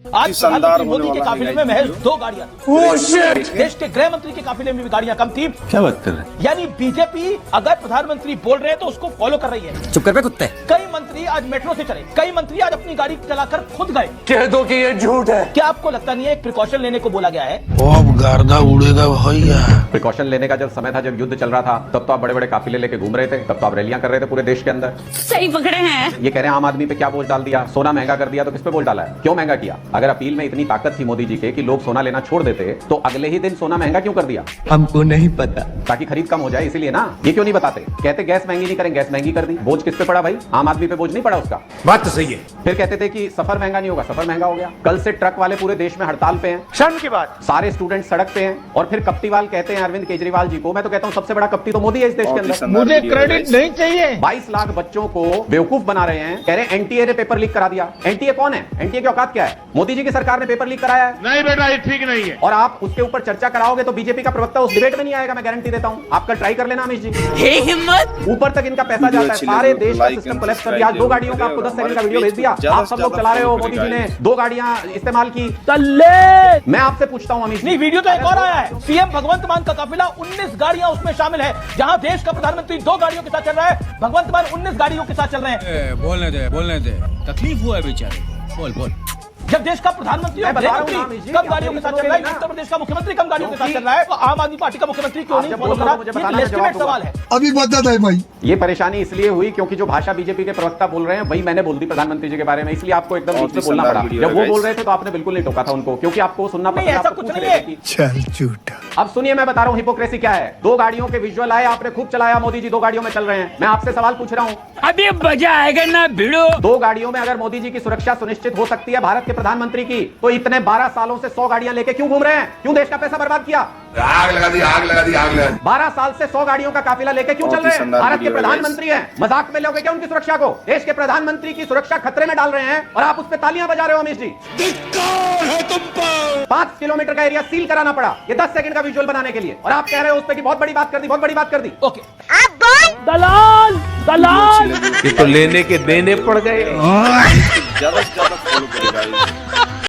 आज प्रधानमंत्री मोदी के काफिले में महज 2 गाड़ियां थी। देश के गृह मंत्री के काफिले में भी गाड़ियां कम थी। क्या बात कर रहे हैं? यानी बीजेपी अगर प्रधानमंत्री बोल रहे हैं तो उसको फॉलो कर रही है। चुप कर बे कुत्ते। कई मंत्री आज मेट्रो से चले, कई मंत्री आज अपनी गाड़ी चलाकर खुद गए। कह दो कि ये झूठ है। क्या आपको लगता नहीं है एक प्रिकॉशन लेने को बोला गया है? अब गर्दा उड़ेगा भैया। प्रिकॉशन लेने का जब समय था, जब युद्ध चल रहा था, तब तो आप बड़े बड़े काफिले लेके घूम रहे थे, तब तो आप रैलियां कर रहे थे पूरे देश के अंदर। सही पकड़े हैं। ये कह रहे हैं आम आदमी पे क्या बोझ डाल दिया, सोना महंगा कर दिया, तो किस पे बोझ डाला है, क्यों महंगा किया? अगर अपील में इतनी ताकत थी मोदी जी के कि लोग सोना लेना छोड़ देते, तो अगले ही दिन सोना महंगा क्यों कर दिया? हमको नहीं पता। ताकि खरीद कम हो जाए, इसीलिए ना। ये क्यों नहीं बताते? कहते गैस महंगी नहीं करें, गैस महंगी कर दी। बोझ किस पे पड़ा भाई? आम आदमी पे बोझ नहीं पड़ा उसका। बात तो सही है। फिर कहते थे कि सफर महंगा नहीं होगा, सफर महंगा हो गया। कल से ट्रक वाले पूरे देश में हड़ताल पे हैं। शर्म की बात। सारे स्टूडेंट सड़क पे हैं। और फिर कप्टीवाल कहते हैं अरविंद केजरीवाल जी को, मैं तो कहता हूं सबसे बड़ा कप्टी तो मोदी है इस देश के अंदर। मुझे क्रेडिट नहीं चाहिए। 22 लाख बच्चों को बेवकूफ बना रहे हैं। कह रहे हैं एनटीए ने पेपर लीक करा दिया। एनटीए कौन है? एनटीए की औकात क्या है? मोदी जी की सरकार ने पेपर लीक कराया है। नहीं बेटा, ये ठीक नहीं है। और आप उसके ऊपर चर्चा कराओगे तो बीजेपी का प्रवक्ता उस डिबेट में नहीं आएगा, मैं गारंटी देता हूं। आप कल ट्राई कर लेना अमित जी। हिम्मत। ऊपर तक इनका पैसा जाता है, सारे देश का सिस्टम कोलैप्स कर दिया। 2 गाड़ियों का आपको 10 सेकंड का वीडियो भेज दिया, आप सब लोग चला रहे हो। मोदी जी ने 2 गाड़ियां इस्तेमाल की। मैं आपसे पूछता हूं अमित जी, नहीं, वीडियो तो एक और आया है। सीएम भगवंत मान का काफिला 19 गाड़ियां उसमें शामिल है। जहां देश का प्रधानमंत्री 2 गाड़ियों के साथ चल रहा है, भगवंत मान 19 गाड़ियों के साथ चल रहे हैं। बोलने दे, तकलीफ हुआ है बेचारे। बोल। जब देश का प्रधानमंत्री और गृहमंत्री कम गाड़ियों के साथ चल रहा है, उत्तर प्रदेश का मुख्यमंत्री कम गाड़ियों के साथ चल रहा है, तो आम आदमी पार्टी का मुख्यमंत्री क्यों नहीं फॉलो करा? ये लेजिटिमेट सवाल है। अभी बता दे भाई। ये परेशानी इसलिए हुई क्योंकि जो भाषा बीजेपी के प्रवक्ता बोल रहे हैं वही मैंने बोल दी प्रधानमंत्री जी के बारे में, इसलिए आपको एकदम बीच में बोलना पड़ा। जब वो बोल रहे थे तो आपने बिल्कुल नहीं टोका था उनको, क्योंकि आपको सुनना पड़ता ऐसा कुछ नहीं है। चल झूठा। अब सुनिए, मैं बता रहा हूँ हिपोक्रेसी क्या है। 2 गाड़ियों के विजुअल आए, आपने खूब चलाया, मोदी जी 2 गाड़ियों में चल रहे हैं। मैं आपसे सवाल पूछ रहा हूँ, अभी मजा आएगा ना भिड़ो। 2 गाड़ियों में अगर मोदी जी की सुरक्षा सुनिश्चित हो सकती है भारत के प्रधानमंत्री की, तो इतने 12 सालों से 100 गाड़ियां लेके क्यों घूम रहे हैं? क्यों देश का पैसा बर्बाद किया? आग लगा दी। 12 साल से 100 गाड़ियों का काफिला लेके क्यों चल रहे हैं? भारत के प्रधानमंत्री हैं, मजाक में लोगे क्या उनकी सुरक्षा को? देश के प्रधानमंत्री की सुरक्षा खतरे में डाल रहे हैं और आप उस पर तालियां बजा रहे हो अमित जी। 5 किलोमीटर का एरिया सील कराना पड़ा ये 10 सेकंड का विजुअल बनाने के लिए, और आप कह रहे हो उस पर कि बहुत बड़ी बात कर दी। ओके, दलाल ये तो लेने के देने पड़ गए। ज्यादा से ज्यादा फॉलो करेगा।